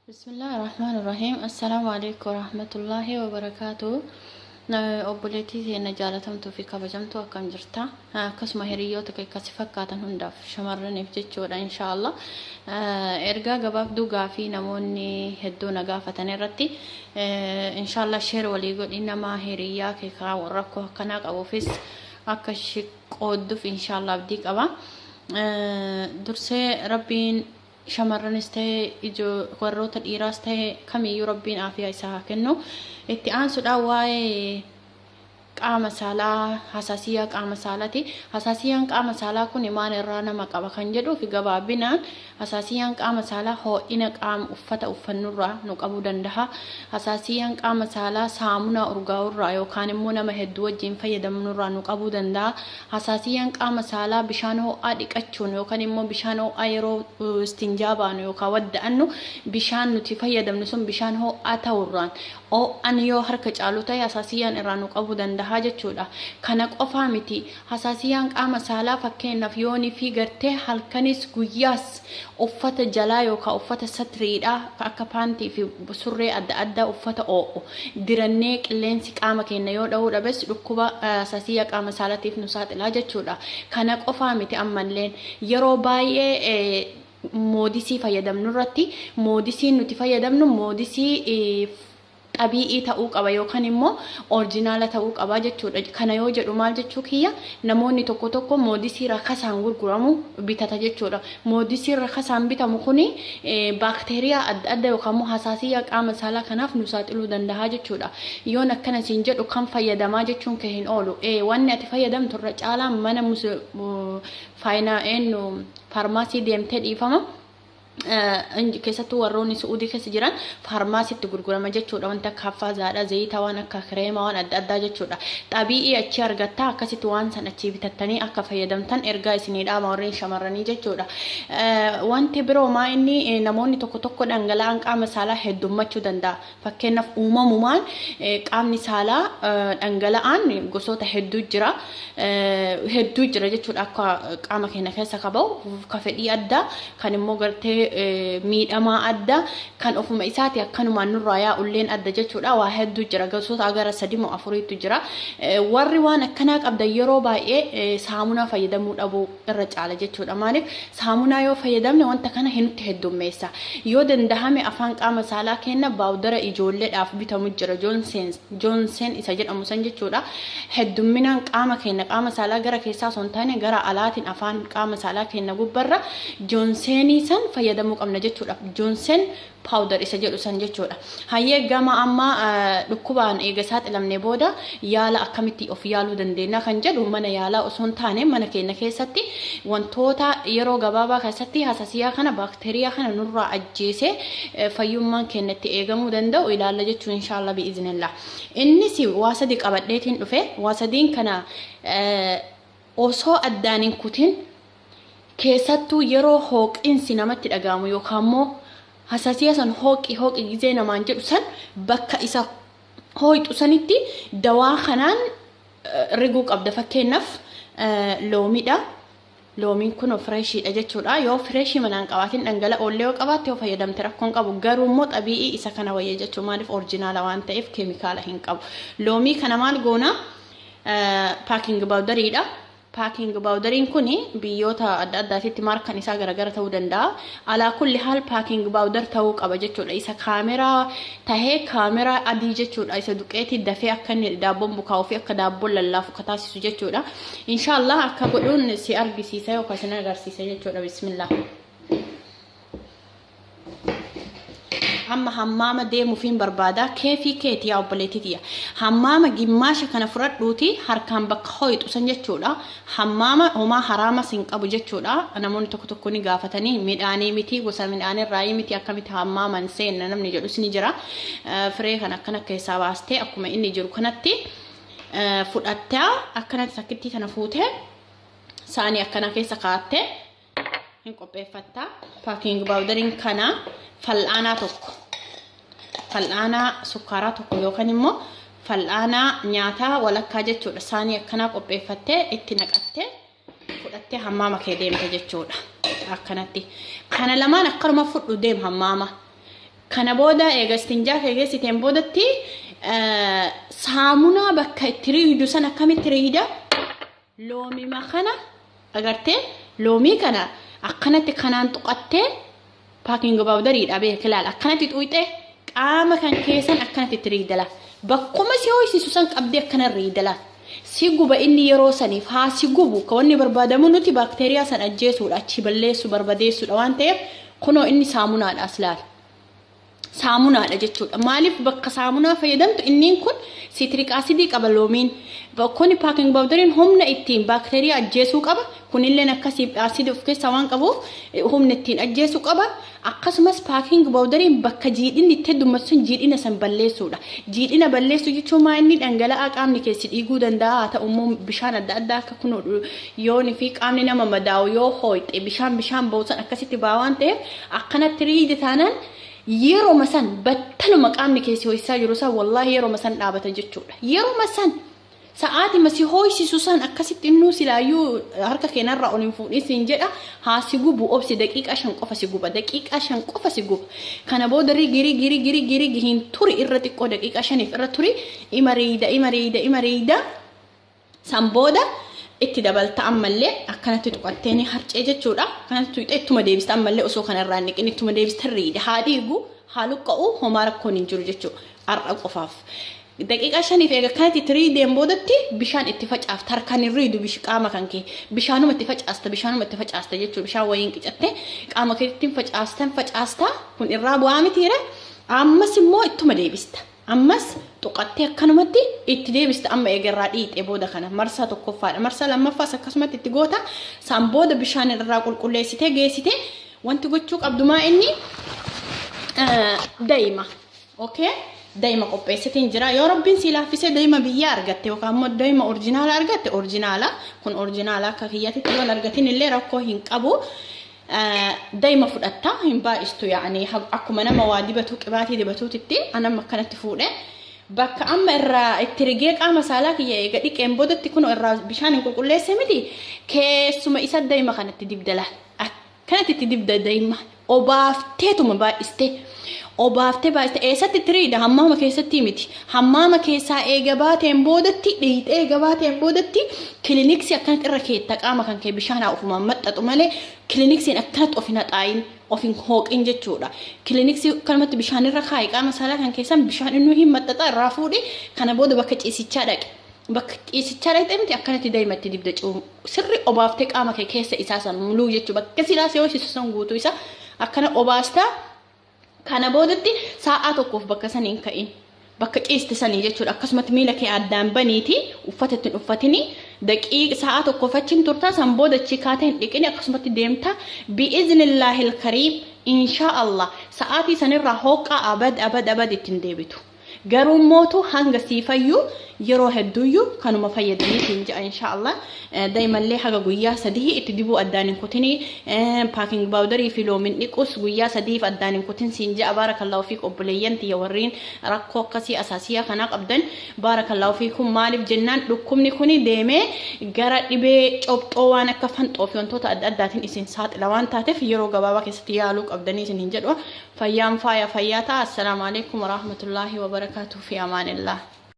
بسم الله الرحمن الرحيم. السلام عليكم ورحمة الله وبركاته. obboleettii teenya jaalatamtuu fi kabajamtuu akkam jirta? Akkasuma hiriyoota kee kasi fakkaatan hundaaf shamarraniif jechuudha inshaallah. Ergaa gabaabduu gaafii namoonni hedduu na gaafatan irratti inshaallah sheer walii godhi nama hiriyaa kee rakkoo akkanaa qabuufis akka qoodduuf inshaallah abdii qaba. Dursee rabbiin shamarranis ta'e ijoo warroota dhiiraas ta'e kamiyyuu rabbiin aafiyaa isaa haa kennu. Itti aansuudhaan waa'ee qaama saalaa hasaasiyaa qaama saalaati. Hasaasiyaan qaama saalaa kun maal irraa nama qaba kan jedhuu fi gabaabinaan hasaasiyaan qaama saalaa ho'ina qaama uffata uffannurraa nu qabuu danda'a. Hasaasiyaan qaama saalaa saamunaa urgaa'urraa yookaan immoo nama hedduu wajjin fayyadamnurraa nu qabuu danda'a. Hasaasiyaan qaama saalaa bishaan ho'aa dhiqachuun yookaan immoo bishaan ho'aa yeroo istinjaa baanu yookaan wadda'annu bishaan nuti fayyadamnu sun bishaan ho'aa ta'urraan ho'aan yoo harka caalu ta'e hasaasiyaan irraa nu qabuu danda'a jechuudha. Kana qofaa miti hasaasiyaan qaama saalaa fakkeenyaaf yoonii fi gartee halkanis guyyaas uffata jalaa yookaan uffata satriidha akka paantii fi surree adda addaa uffata oo'u dirannee qilleensi qaama keenya yoo dha'uu dhabes dhukkuba hasaasiyaa qaama saalaatiif nu saaxilaa jechuudha. Kana qofaa miti ammalleen yeroo baay'ee moodisii fayyadamnu irratti moodisiin nuti fayyadamnu moodisii xabi'ii ta'uu qaba yookaan immoo orjinaala ta'uu qaba jechuudha. Kana yoo jedhu maal jechuu kiyya namoonni tokko tokko moodisii rakasaan gurguramu bitata jechuudha. Moodisii rakasaan bitamu kuni baakteeriyaa adda addaa yookaan immoo hasaasiyaa qaama saalaa kanaaf nu saaxiluu danda'a jechuudha. Yoon akkana siin jedhu kan fayyadamaa jechuun kee hin oolu. Wanni ati fayyadamtu irra caalaa mana faarmaasii deemtee dhiifama. Keessattuu warroonni Suudii keessa jiran faarmaasiitti gurgurama jechuudha. Wanta akka hafaazaadha, zayita waan akka kireemaa waan adda addaa jechuudha. Xabi'ii achi argattaa akkasitti waan san achi bitattanii akka fayyadamtan ergaa isinii dhaama warreen shamarranii jechuudha. Wanti biroo maa inni namoonni tokko tokko dhangala'aan qaama saalaa heddummachuu danda'a. Fakkeenyaaf uumamumaan qaamni saalaa dhangala'aan gosoota hedduu jira jechuudha. Akka qaama keenya keessa qabamu ka fedhii addaa kan immoo gartee miidhamaa adda kan ofuma isaati akkanumaan nurraa yaa'ulleen adda jechuudha. Waa hedduu jira gosoota agara 3 moo 4tu jira. Warri waan akkanaa qabdan yeroo baay'ee saamunaa fayyadamuu dhabuu irra caala jechuudha. Maaliif saamunaa yoo fayyadamne wanta kana hinutti heddummeessa. Yoo dandahame afaan qaama saalaa keenya baawdara ijoolleedhaaf bitamu jira joonsen isa jedhamu san jechuudha. Heddumminaan qaama keenya qaama saalaa gara keessaa osoo hin taane gara alaatiin afaan qaama saalaa keenya gubbarra joonsenii san fayyadamuu qabna jechuudha. Joonsen powder isa jedhu san jechuudha. Hayyee gama amma dhukkubaan eega saaxilamne booda yaala akkamitti of yaaluu dandeenya kan jedhu mana yaalaa osoo hin taane mana keenya keessatti wantoota yeroo gabaabaa keessatti hasaasiyaa kana baakteeriyaa kana nurraa ajjeesee fayyummaan keenyatti eegamuu danda'u ilaalla jechuun inshaallah bi'iznillah. Innis waa sadii qabadheetiin dhufe waa sadiin kana osoo addaan hin kutin keessattuu yeroo hooqinsi namatti dhagahamu yookaan immoo hasaasiyaa san hooqi gizee namaan jedhu san bakka isa hooyxu sanitti dawaa kanaan riguu qabda. Fakkeenyaaf loomiidha. Loomiin kun fireeshiidha jechuudha. Yoo fireeshii manaan qabaatiin dhangala'oollee yoo qabaatte yoo fayyadamte rakkoon qabu. Garuu immoo xabi'ii isa kana wayya jechuudha. Maaliif orjinaala waan ta'eef keemikaala hin qabu. Loomii kana maal goona? Paaking baawdariidha. Paaking baawdariin kuni biyyoota adda addaatitti maarkan isaa garagara ta'uu danda'a. Alaa kulli haal paaking baawdar ta'uu qaba jechuudha. Isa kaameraa tahee kaameraa adii jechuudha. Isa duqeetii dafee akka inni daabboon bukaa'uu fi akka daabboon lallaafu akka taasisu jechuudha. Inshaallah akka godhuun si argisiisa yookaan si agarsiisa jechuudha. Bismillah. Amma hammaama deemuufiin barbaada keefii keetii yaa obboleettiiya. Hammaama gimmaasha kana fudhadhuuti harkaan bakka hooyxu san jechuudha. Hammaama homaa haraama sin qabu jechuudha. Namoonni tokko tokko ni gaafatanii midhaanii miti gosa midhaanii irraa miti akkamitti hammaaman seenna namni jedhus ni jira. Firee kan akkana keessaa baastee akkuma inni jiru kanatti fudhattee akkanatti sakkitti kana fuutee saanii akkana keessa kaa'attee hin qopheeffatta. Paaking baawdariin kana fal'aanaa tokko fal'aanaa sukkaaraa tokko yookaan immoo fal'aanaa nyaataa walakkaa jechuudha. Saanii akkanaa qopheeffattee itti naqattee fudhattee hammaama kee deemte jechuudha. Akkanatti kana lamaan akkanuma fudhu deem hammaama. kana booda eega istinjaa kee geessiteen boodatti saamunaa bakka itti riidu san akkamitti riida loomii makana agartee loomii kana akkanatti kanaan tuqattee paaking baawdariidha beekilaal akkanatti xuuxee qaama kan keessan akkanatti riidala bakkuma si ho'isisu san qabdee akkana riidala si guba inni yeroo saniif haa si gubu kawanni barbaadamu nuti baakteeriyaa san ajjeesuudha achi balleessu barbadeessuudha waan ta'eef kunoo inni saamunaadha aslaal saamunaadha jechuudha maaliif bakka saamunaa fayyadamtu inniin kun citric acid qaba loomiin bakkoni paaking baawdariin humna ittiin baakteeriyaa ajjeesuu qaba kunillee akkasii acid of keessaa waan qabuuf humna ittiin ajjeesuu qaba akkasumas paaking baawdariin bakka jiidhinni itti heddummatsun jiidhina san balleessuudha jiidhina balleessuu jechuun maa inni dhangala'aa qaamni keessi dhiiguu danda'a haa ta'u immoo bishaan adda addaa akka kun yooni fi qaamni nama madaa'u yoo hooyxe bishaan boosan akkasitti baa waan ta'eef akkanatti riidi taanaan yeroo masan battaluma qaamni keessi ho'isaa jiru san wallahi yeroo masan dhaabata jechuudha yeroo masan sa'aati masi ho'isisu san akkasitti innuu silaayyuu harka keenarraa ol hin fuudhisin jedha haa si gubu obsi daqiiqaa 5 qofa si guba daqiiqaa 5 qofa si guba kana booda giri hin turi irra xiqqoo daqiiqaa 5 irra turi imariida san booda itti dabalta ammallee akkanatti tuqatteeni harcee jechuudha kanatti tuqite ittuma deebista ammallee osoo kanarraa niqin ittuma deebista riide haa dhiigu haa luqqa'u homaa rakkoon hin jiru jechuudha har'a qofaaf daqiiqaa 5 eega kanatti riideen boodatti bishaan itti facaafta harkaan riidu qaama kan kee bishaanuma itti facaasta jechuudha bishaan wayiin qicatte qaama keetti facaasta kun irraa bu'aa mitiire ammas immoo ittuma deebista ammas tuqattee akkanumatti itti deebista amma eegarraa dhiixee booda kana marsaa tokkoffaadha marsaa lammaffaas akkasumatti itti goota san booda bishaan irraa qulqulleessitee geessite wanti gochuu qabdumaa inni daa'ima okay daa'ima qopheessitiin jira yoo rabbiin si laaffisee daa'ima biyyaa argatte yookaan immoo daa'ima orjinaala argatte orjinaala kun orjinaala akka kiyyatti yoo argatin illee rakkoo hin qabu daa'ima fudhatta hin baay'istu yaani akkuma nama waa dibatu qibaatii dibatuutti anam akkanatti fuudhe bakka amma irraa itti rigee qaama saalaa kiyya eega dhiqeen boodatti kun irraa bishaan hin qulqulleesse miti keessuma isa daa'ima kanatti dibdala akkanatti itti dibda daa'ima obaafteetuma baay'iste eessatti tiriida hammaama keessatti miti hammaama keessaa eega baateen boodatti dhiixee eega baateen boodatti kiliiniksi akkanatti irra keetta qaama kan kee bishaanaa ofumaan maxxatu malee kiliiniksiin akkanatti ofin haxaayin ofin hooqin jechuudha kiliiniksi kanumatti bishaan irra kaa'e qaama saalaa kan keessan bishaan inni hin maxxata irraa fuudhi kana booda bakka ciisichaa dhaqe bakka ciisichaa dhaqe miti akkanatti daa'imatti dibda cuumu sirri obaaftee qaama kee keessa isaa san muluu jechuudha bakka silaa si hoosisu san guutuu isa akkana obaastaa kana boodatti sa'a tokkoof bakka saniin ka'in bakka ciiste sanii jechuudha akkasumatti miila kee addaan baniiti uffata ittiin uffatini daqiiqa sa'a tokkoof achiin turtaa san booda chikaatee hin dhiqini akkasumatti deemta bi'iznillahil kariim insha Allah sa'aatii sanirraa hooqaa abad ittiin deebitu garuu mootu hanga siifayyuu yeroo hedduuyyuu kanuma fayyadanii siin ja'a insha Allah daa'imallee haga guyyaa 3 itti dibuu addaan hin kutini paaking baawdarii fi loomin dhiqus guyyaa 3 addaan hin kutin siin ja'a barakallahu fiik obboleeyyan tiyya warriin rakkoo akkasii asaasiyaa kana qabdan barakallahu fiikum maaliif jennaan dhukkubni kuni deemee gara dhibee cobxoo waan akka fanxoo fi wantoota adda addaatiin isin saaxila waan taateef yeroo gabaabaa keessatti yaaluu qabdanii isin hin jedhu fayyaan faaya fayyaa ta'a assalamu alaykum wa rahmatullahi wa barakatuh fi amaanillah